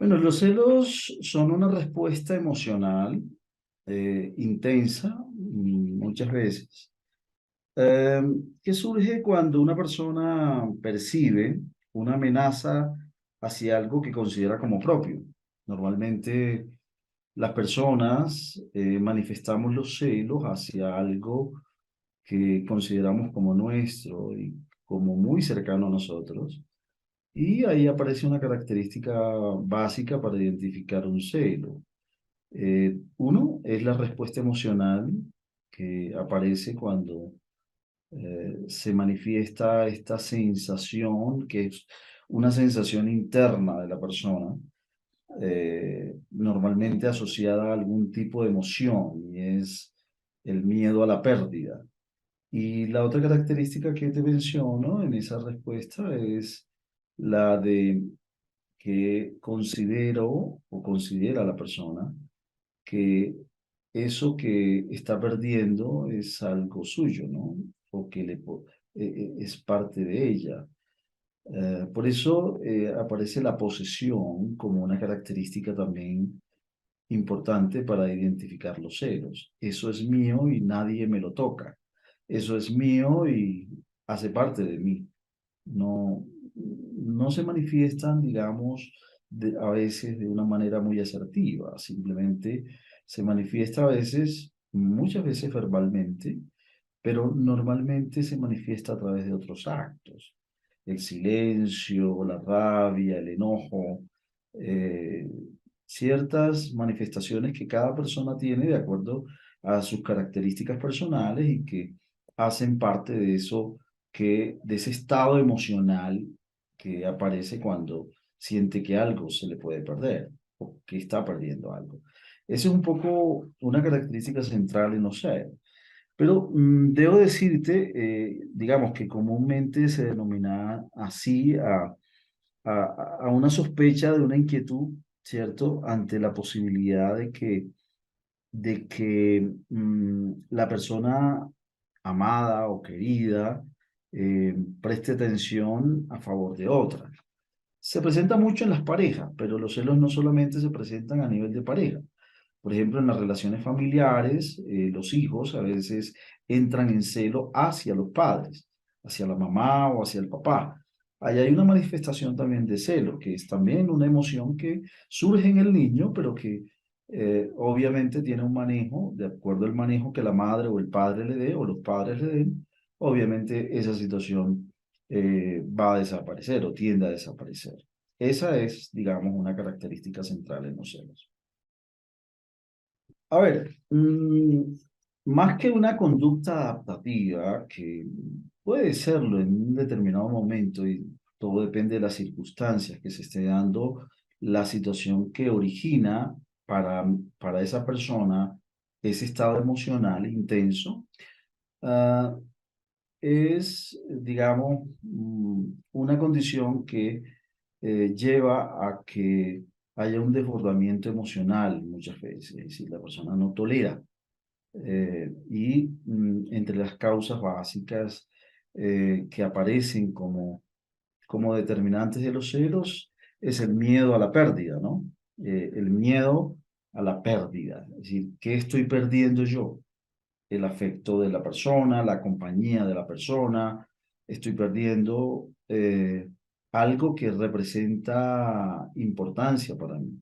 Bueno, los celos son una respuesta emocional intensa muchas veces, eh, que surge cuando una persona percibe una amenaza hacia algo que considera como propio. Normalmente las personas manifestamos los celos hacia algo que consideramos como nuestro y como muy cercano a nosotros. Y ahí aparece una característica básica para identificar un celo. Uno es la respuesta emocional que aparece cuando se manifiesta esta sensación, que es una sensación interna de la persona, normalmente asociada a algún tipo de emoción, y es el miedo a la pérdida. Y la otra característica que te menciono en esa respuesta es la de que considero o considera la persona que eso que está perdiendo es algo suyo, ¿no? O que es parte de ella. Por eso aparece la posesión como una característica también importante para identificar los celos. Eso es mío y nadie me lo toca. Eso es mío y hace parte de mí. No, no se manifiestan, digamos, a veces de una manera muy asertiva, simplemente se manifiesta a veces, muchas veces verbalmente, pero normalmente se manifiesta a través de otros actos. El silencio, la rabia, el enojo, eh, ciertas manifestaciones que cada persona tiene de acuerdo a sus características personales y que hacen parte de eso de ese estado emocional que aparece cuando siente que algo se le puede perder o que está perdiendo algo. Esa es un poco una característica central en los seres. Pero debo decirte, digamos que comúnmente se denomina así a una sospecha de una inquietud, ¿cierto? Ante la posibilidad de que la persona amada o querida preste atención a favor de otra. Se presenta mucho en las parejas, pero los celos no solamente se presentan a nivel de pareja. Por ejemplo, en las relaciones familiares, los hijos a veces entran en celo hacia los padres, hacia la mamá o hacia el papá. Ahí hay una manifestación también de celo, que es también una emoción que surge en el niño, pero que obviamente tiene un manejo, de acuerdo al manejo que la madre o el padre le dé o los padres le den, obviamente esa situación va a desaparecer o tiende a desaparecer. Esa es, digamos, una característica central en los celos. A ver, más que una conducta adaptativa, que puede serlo en un determinado momento y todo depende de las circunstancias que se esté dando, la situación que origina para esa persona ese estado emocional intenso, ah, es, digamos, una condición que lleva a que haya un desbordamiento emocional muchas veces, es decir, la persona no tolera. Entre las causas básicas que aparecen como determinantes de los celos es el miedo a la pérdida, ¿no? El miedo a la pérdida, es decir, ¿qué estoy perdiendo yo? El afecto de la persona, la compañía de la persona, estoy perdiendo algo que representa importancia para mí.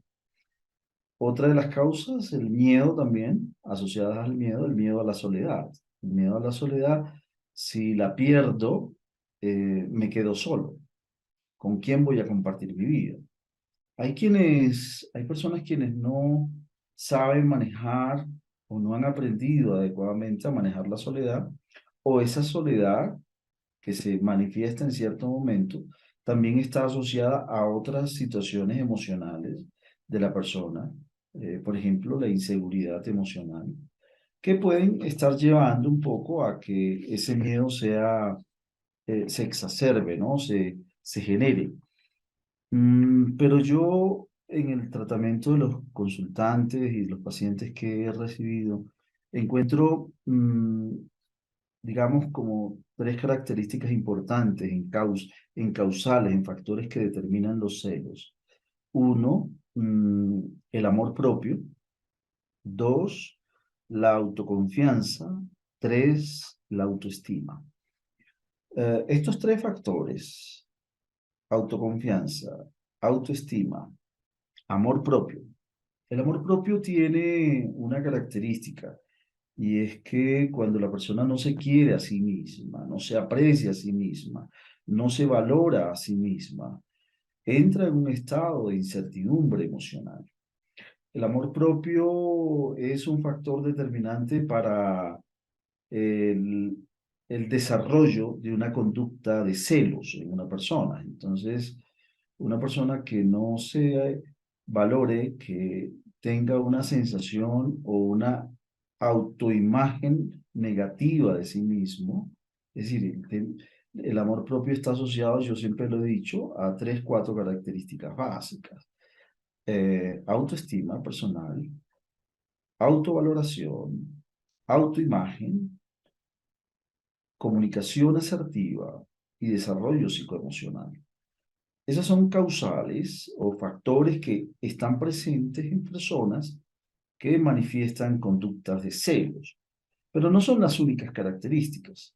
Otra de las causas, el miedo también, asociadas al miedo, el miedo a la soledad. El miedo a la soledad, si la pierdo, me quedo solo. ¿Con quién voy a compartir mi vida? Hay personas quienes no saben manejar o no han aprendido adecuadamente a manejar la soledad, o esa soledad que se manifiesta en cierto momento también está asociada a otras situaciones emocionales de la persona, por ejemplo, la inseguridad emocional, que pueden estar llevando un poco a que ese miedo se exacerbe, ¿no? Se genere. Pero yo en el tratamiento de los consultantes y los pacientes que he recibido, encuentro, digamos, como tres características importantes en causales, en factores que determinan los celos. Uno, el amor propio. Dos, la autoconfianza. Tres, la autoestima. Estos tres factores, autoconfianza, autoestima, amor propio. El amor propio tiene una característica y es que cuando la persona no se quiere a sí misma, no se aprecia a sí misma, no se valora a sí misma, entra en un estado de incertidumbre emocional. El amor propio es un factor determinante para el, el desarrollo de una conducta de celos en una persona. Entonces, una persona que no se valore, que tenga una sensación o una autoimagen negativa de sí mismo, es decir, el amor propio está asociado, yo siempre lo he dicho, a tres, cuatro características básicas. Autoestima personal, autovaloración, autoimagen, comunicación asertiva y desarrollo psicoemocional. Esas son causales o factores que están presentes en personas que manifiestan conductas de celos, pero no son las únicas características.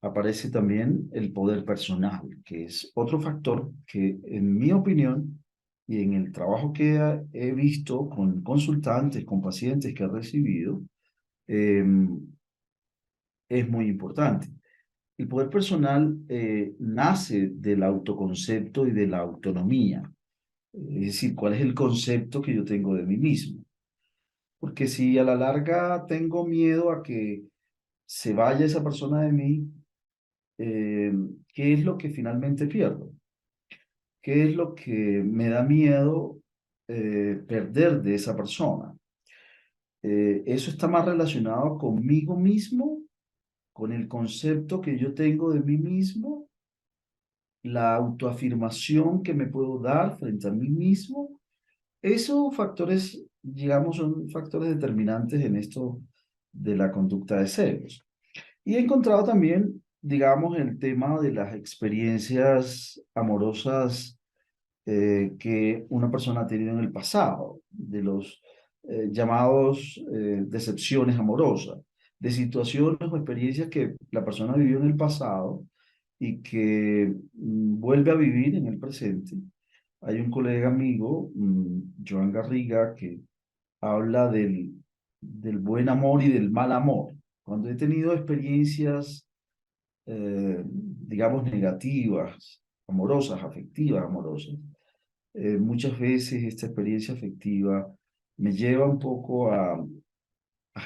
Aparece también el poder personal, que es otro factor que, en mi opinión, y en el trabajo que he visto con consultantes, con pacientes que he recibido, eh, es muy importante. El poder personal nace del autoconcepto y de la autonomía. Es decir, ¿cuál es el concepto que yo tengo de mí mismo? Porque si a la larga tengo miedo a que se vaya esa persona de mí, eh, ¿qué es lo que finalmente pierdo? ¿Qué es lo que me da miedo perder de esa persona? Eso está más relacionado conmigo mismo, con el concepto que yo tengo de mí mismo, la autoafirmación que me puedo dar frente a mí mismo. Esos factores, digamos, son factores determinantes en esto de la conducta de celos. Y he encontrado también, digamos, el tema de las experiencias amorosas que una persona ha tenido en el pasado, de los llamados decepciones amorosas, de situaciones o experiencias que la persona vivió en el pasado y que vuelve a vivir en el presente. Hay un colega amigo, Joan Garriga, que habla del buen amor y del mal amor. Cuando he tenido experiencias, digamos, negativas, amorosas, afectivas, amorosas, muchas veces esta experiencia afectiva me lleva un poco a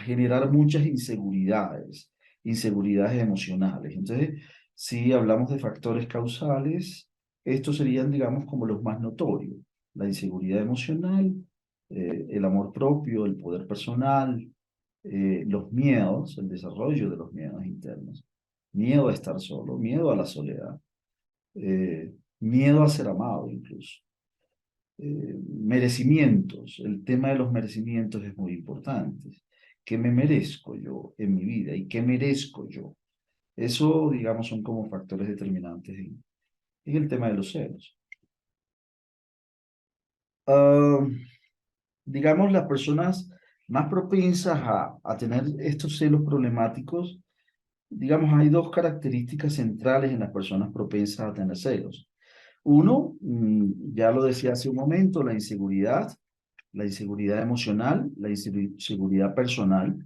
generar muchas inseguridades, inseguridades emocionales. Entonces, si hablamos de factores causales, estos serían, digamos, como los más notorios. La inseguridad emocional, el amor propio, el poder personal, los miedos, el desarrollo de los miedos internos, miedo a estar solo, miedo a la soledad, miedo a ser amado incluso. Merecimientos, el tema de los merecimientos es muy importante. ¿Qué me merezco yo en mi vida y qué merezco yo? Eso, digamos, son como factores determinantes en el tema de los celos. Ah, digamos, las personas más propensas a tener estos celos problemáticos, digamos, hay dos características centrales en las personas propensas a tener celos. Uno, ya lo decía hace un momento, la inseguridad emocional, la inseguridad personal,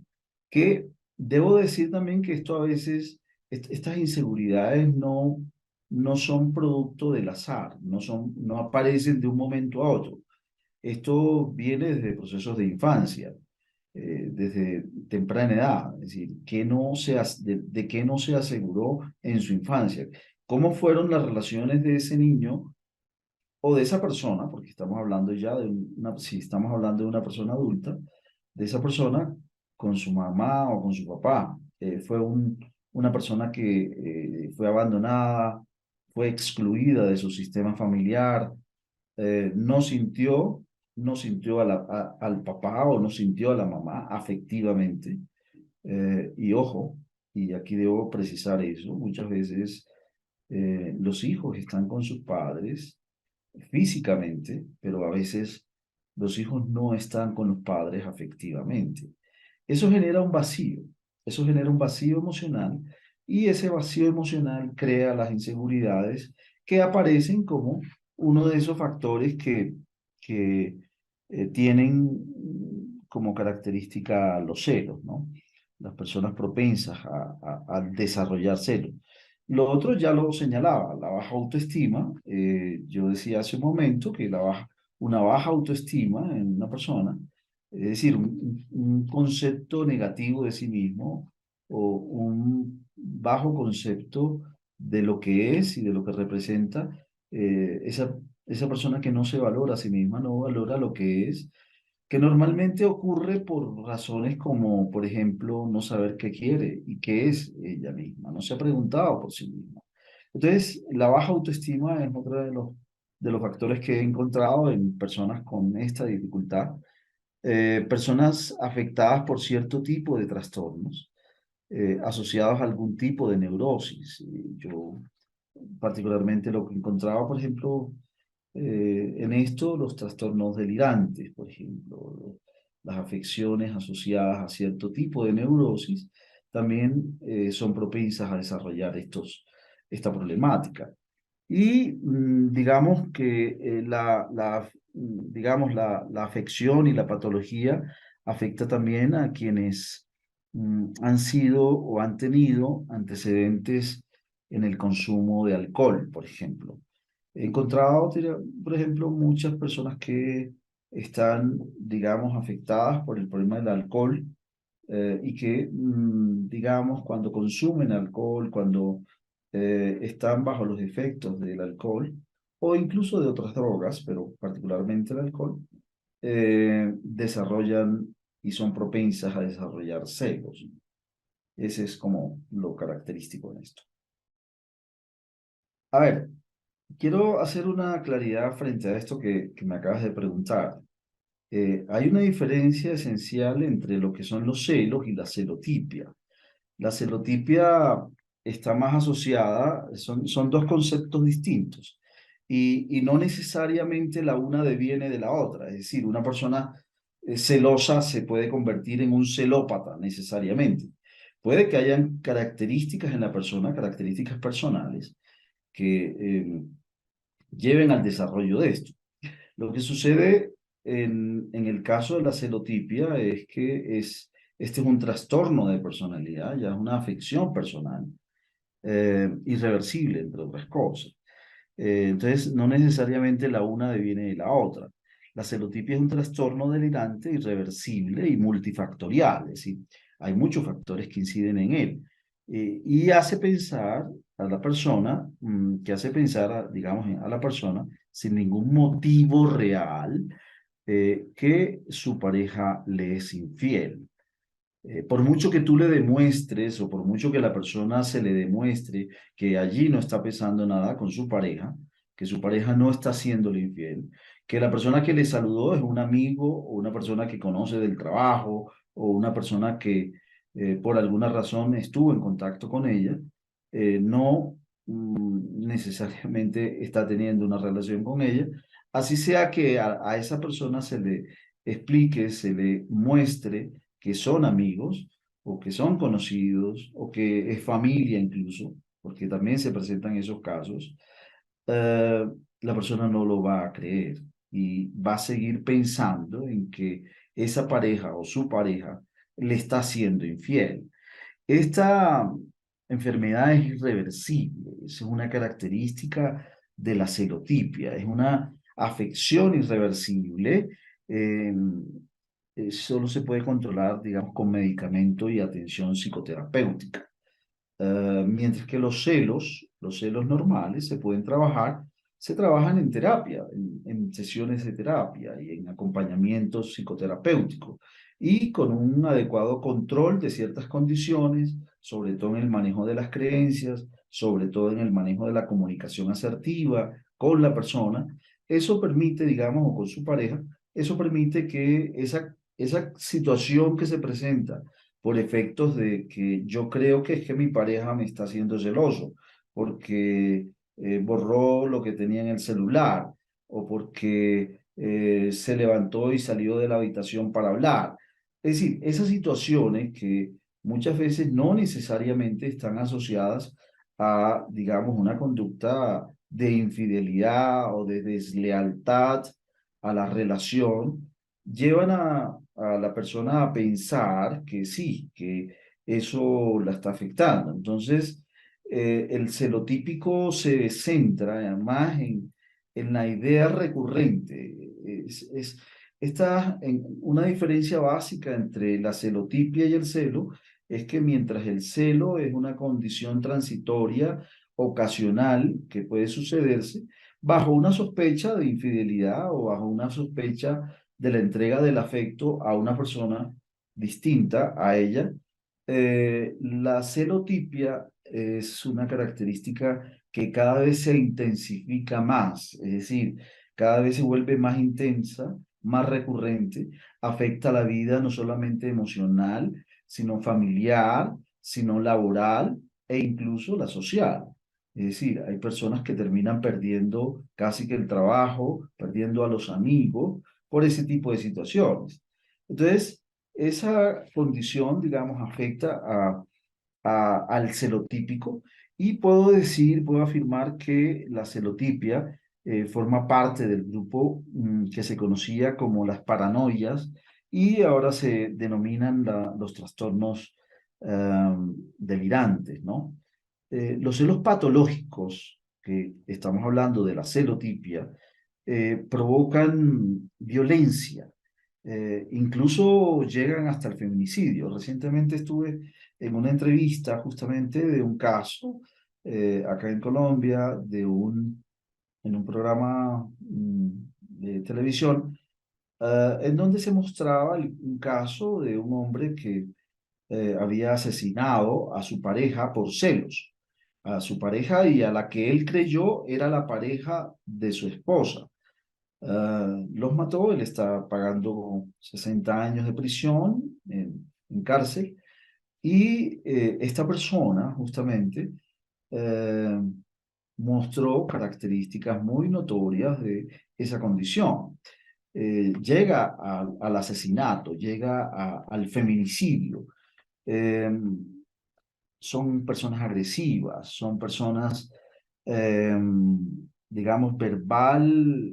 que debo decir también que esto a veces, estas inseguridades no son producto del azar, no aparecen de un momento a otro. Esto viene desde procesos de infancia, desde temprana edad, es decir, de qué no se aseguró en su infancia, cómo fueron las relaciones de ese niño o de esa persona, porque estamos hablando ya de si estamos hablando de una persona adulta, de esa persona con su mamá o con su papá. Fue una persona que fue abandonada, fue excluida de su sistema familiar, no sintió, no sintió al papá o no sintió a la mamá afectivamente. Y ojo, y aquí debo precisar eso, muchas veces los hijos están con sus padres físicamente, pero a veces los hijos no están con los padres afectivamente. Eso genera un vacío, eso genera un vacío emocional y ese vacío emocional crea las inseguridades que aparecen como uno de esos factores que tienen como característica los celos, ¿no? Las personas propensas a desarrollar celos. Lo otro ya lo señalaba, la baja autoestima. Yo decía hace un momento que una baja autoestima en una persona, es decir, un concepto negativo de sí mismo o un bajo concepto de lo que es y de lo que representa, esa persona que no se valora a sí misma, no valora lo que es, que normalmente ocurre por razones como, por ejemplo, no saber qué quiere y qué es ella misma, no se ha preguntado por sí misma. Entonces, la baja autoestima es otro de los factores que he encontrado en personas con esta dificultad, personas afectadas por cierto tipo de trastornos, asociados a algún tipo de neurosis. Yo particularmente lo que encontraba, por ejemplo, en esto, los trastornos delirantes, por ejemplo, las afecciones asociadas a cierto tipo de neurosis, también son propensas a desarrollar esta problemática. Y digamos que digamos, la afección y la patología afecta también a quienes han sido o han tenido antecedentes en el consumo de alcohol, por ejemplo. He encontrado, por ejemplo, muchas personas que están, digamos, afectadas por el problema del alcohol, y que, digamos, cuando consumen alcohol, cuando están bajo los efectos del alcohol o incluso de otras drogas, pero particularmente el alcohol, desarrollan y son propensas a desarrollar celos. Ese es como lo característico de esto. A ver, quiero hacer una claridad frente a esto que me acabas de preguntar. Hay una diferencia esencial entre lo que son los celos y la celotipia. La celotipia está más asociada, son dos conceptos distintos y no necesariamente la una deviene de la otra. Es decir, una persona celosa se puede convertir en un celópata necesariamente. Puede que hayan características en la persona, características personales, que lleven al desarrollo de esto. Lo que sucede en el caso de la celotipia es que este es un trastorno de personalidad, ya es una afección personal, irreversible, entre otras cosas. Entonces, no necesariamente la una deviene de la otra. La celotipia es un trastorno delirante, irreversible y multifactorial, es decir, hay muchos factores que inciden en él. Y hace pensar a la persona, que hace pensar, digamos, a la persona sin ningún motivo real, que su pareja le es infiel. Por mucho que tú le demuestres o por mucho que la persona se le demuestre que allí no está pesando nada con su pareja, que su pareja no está haciéndole infiel, que la persona que le saludó es un amigo o una persona que conoce del trabajo o una persona que por alguna razón estuvo en contacto con ella, no necesariamente está teniendo una relación con ella, así sea que a esa persona se le explique, se le muestre que son amigos o que son conocidos o que es familia incluso, porque también se presentan esos casos, eh, la persona no lo va a creer y va a seguir pensando en que esa pareja o su pareja le está siendo infiel. Esta enfermedad es irreversible, es una característica de la celotipia, es una afección irreversible. eh, Solo se puede controlar, digamos, con medicamento y atención psicoterapéutica. Mientras que los celos normales se trabajan en terapia, en sesiones de terapia y en acompañamiento psicoterapéutico y con un adecuado control de ciertas condiciones, sobre todo en el manejo de las creencias, sobre todo en el manejo de la comunicación asertiva con la persona. Eso permite, digamos, o con su pareja, eso permite que esa situación que se presenta por efectos de que yo creo que es que mi pareja me está haciendo celoso, porque borró lo que tenía en el celular, o porque se levantó y salió de la habitación para hablar. Es decir, esas situaciones que muchas veces no necesariamente están asociadas a, digamos, una conducta de infidelidad o de deslealtad a la relación, llevan a la persona a pensar que sí, que eso la está afectando. Entonces, el celotípico se centra más en la idea recurrente. Una diferencia básica entre la celotipia y el celo es que mientras el celo es una condición transitoria, ocasional, que puede sucederse, bajo una sospecha de infidelidad o bajo una sospecha de la entrega del afecto a una persona distinta a ella, la celotipia es una característica que cada vez se intensifica más, es decir, cada vez se vuelve más intensa, más recurrente, afecta la vida no solamente emocional, sino familiar, sino laboral e incluso la social. Es decir, hay personas que terminan perdiendo casi que el trabajo, perdiendo a los amigos por ese tipo de situaciones. Entonces, esa condición, digamos, afecta al celotípico y puedo decir, puedo afirmar que la celotipia forma parte del grupo que se conocía como las paranoias y ahora se denominan los trastornos delirantes, ¿no? Los celos patológicos, que estamos hablando de la celotipia, provocan violencia, incluso llegan hasta el feminicidio. Recientemente estuve en una entrevista justamente de un caso acá en Colombia, en un programa de televisión, en donde se mostraba un caso de un hombre que había asesinado a su pareja por celos, a su pareja y a la que él creyó era la pareja de su esposa. Los mató, él está pagando 60 años de prisión en cárcel y esta persona justamente eh, mostró características muy notorias de esa condición. Llega al asesinato, llega al feminicidio. Eh, Son personas agresivas, son personas, eh, digamos, verbal,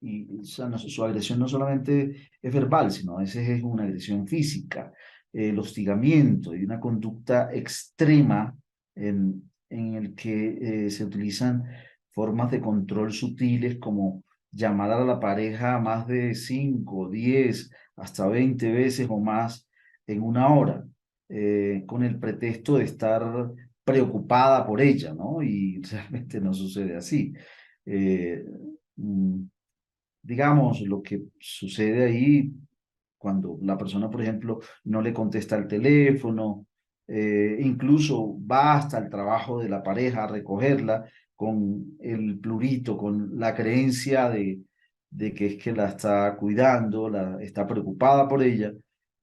y o sea, su agresión no solamente es verbal, sino a veces es una agresión física, el hostigamiento y una conducta extrema en el que se utilizan formas de control sutiles como llamar a la pareja más de 5, 10, hasta 20 veces o más en una hora con el pretexto de estar preocupada por ella, ¿no? Y realmente no sucede así. Eh, mm, digamos, lo que sucede ahí cuando la persona, por ejemplo, no le contesta el teléfono, incluso va hasta el trabajo de la pareja a recogerla con el plurito, con la creencia de que es que la está cuidando, la, está preocupada por ella.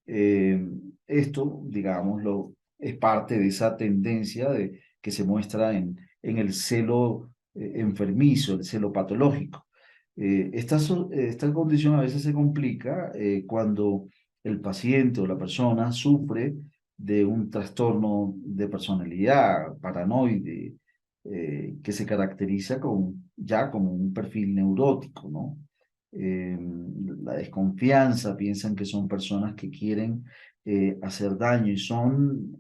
Eh, Esto, digámoslo, es parte de esa tendencia que se muestra en el celo enfermizo, el celo patológico. Esta condición a veces se complica cuando el paciente o la persona sufre de un trastorno de personalidad paranoide que se caracteriza ya como un perfil neurótico, ¿no? Eh, la desconfianza, piensan que son personas que quieren hacer daño y son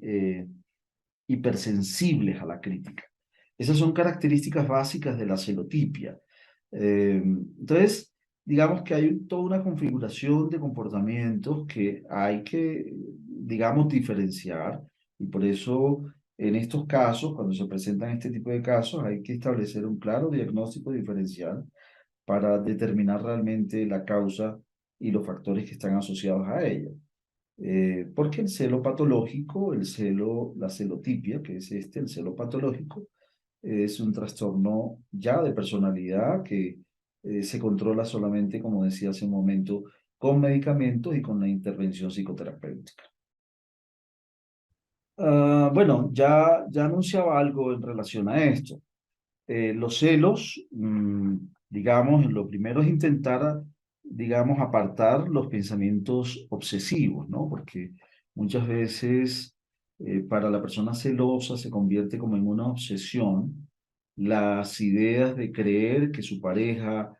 hipersensibles a la crítica. Esas son características básicas de la celotipia. Entonces, digamos que hay toda una configuración de comportamientos que hay que, digamos, diferenciar y por eso en estos casos, cuando se presentan este tipo de casos, hay que establecer un claro diagnóstico diferencial para determinar realmente la causa y los factores que están asociados a ella. Porque el celo patológico, la celotipia, que es el celo patológico, es un trastorno ya de personalidad que se controla solamente, como decía hace un momento, con medicamentos y con la intervención psicoterapéutica. Bueno, ya anunciaba algo en relación a esto. Los celos digamos, lo primero es intentar, digamos, apartar los pensamientos obsesivos, ¿no? Porque muchas veces para la persona celosa se convierte como en una obsesión las ideas de creer que su pareja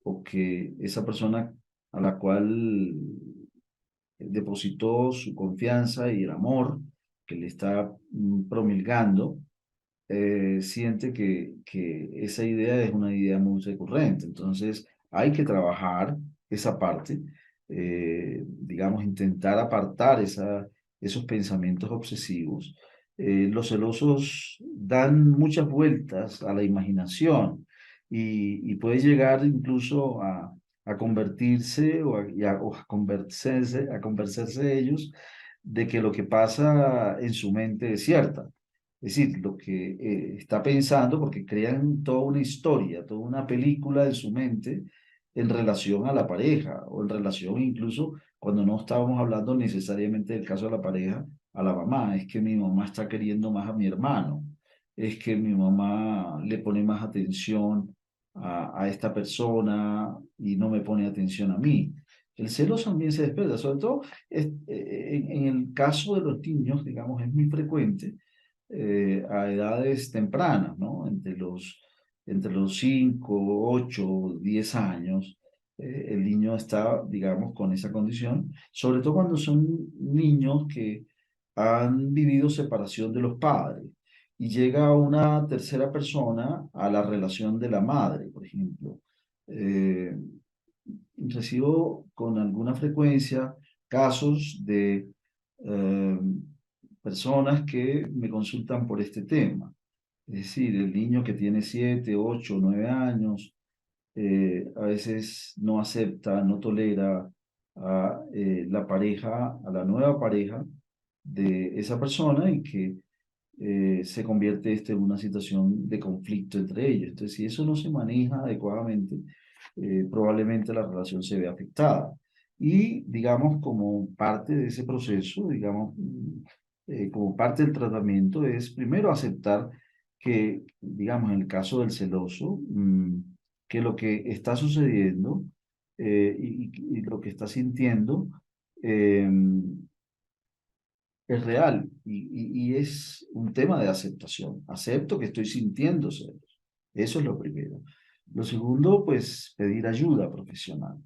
o que esa persona a la cual depositó su confianza y el amor que le está promulgando, siente que esa idea es una idea muy recurrente. Entonces, hay que trabajar esa parte, digamos, intentar apartar esos pensamientos obsesivos. Los celosos dan muchas vueltas a la imaginación y puede llegar incluso a convertirse o a convencerse ellos de que lo que pasa en su mente es cierta. Es decir, lo que está pensando, porque crean toda una historia, toda una película en su mente en relación a la pareja, o en relación incluso cuando no estábamos hablando necesariamente del caso de la pareja, a la mamá. Es que mi mamá está queriendo más a mi hermano, es que mi mamá le pone más atención a esta persona y no me pone atención a mí. El celos también se despierta, sobre todo en el caso de los niños, digamos, es muy frecuente a edades tempranas, ¿no? Entre los 5, 8, 10 años, el niño está, digamos, con esa condición, sobre todo cuando son niños que han vivido separación de los padres y llega una tercera persona a la relación de la madre, por ejemplo. Eh, Recibo con alguna frecuencia casos de eh, personas que me consultan por este tema. Es decir, el niño que tiene 7, 8, 9 años, a veces no acepta, no tolera a la pareja, a la nueva pareja de esa persona y que se convierte esto en una situación de conflicto entre ellos. Entonces, si eso no se maneja adecuadamente, probablemente la relación se vea afectada. Y, digamos, como parte de ese proceso, digamos, como parte del tratamiento, es primero aceptar que, digamos, en el caso del celoso, que lo que está sucediendo y lo que está sintiendo, eh, es real y es un tema de aceptación. Acepto que estoy sintiendo celos. Eso es lo primero. Lo segundo, pues pedir ayuda profesional.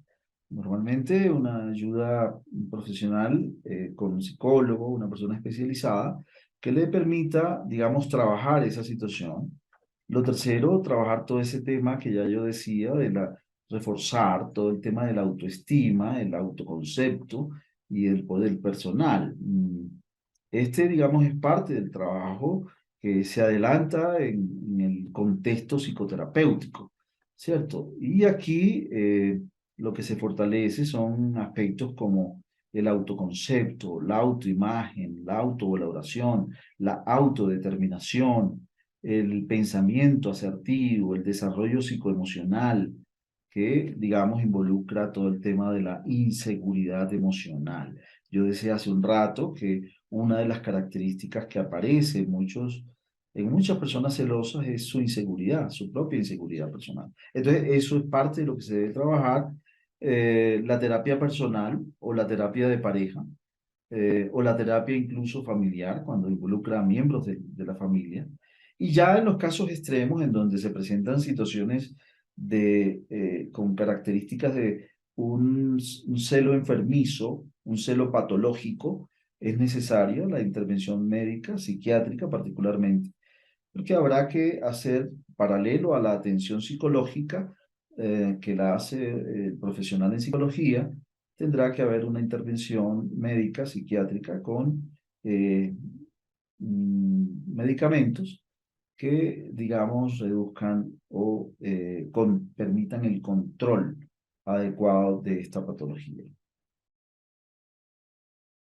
Normalmente una ayuda profesional con un psicólogo, una persona especializada, que le permita, digamos, trabajar esa situación. Lo tercero, trabajar todo ese tema que ya yo decía, reforzar todo el tema de la autoestima, el autoconcepto y el poder personal. Este, digamos, es parte del trabajo que se adelanta en el contexto psicoterapéutico, ¿cierto? Y aquí lo que se fortalece son aspectos como el autoconcepto, la autoimagen, la autovaloración, la autodeterminación, el pensamiento asertivo, el desarrollo psicoemocional, que, digamos, involucra todo el tema de la inseguridad emocional. Yo decía hace un rato que una de las características que aparece en muchas personas celosas es su inseguridad, su propia inseguridad personal. Entonces, eso es parte de lo que se debe trabajar, la terapia personal o la terapia de pareja, o la terapia incluso familiar, cuando involucra a miembros de la familia. Y ya en los casos extremos, en donde se presentan situaciones con características de un celo enfermizo, un celo patológico, es necesaria la intervención médica, psiquiátrica particularmente, porque habrá que hacer paralelo a la atención psicológica que la hace el profesional en psicología, tendrá que haber una intervención médica, psiquiátrica, con eh, medicamentos que, digamos, reduzcan o permitan el control adecuado de esta patología.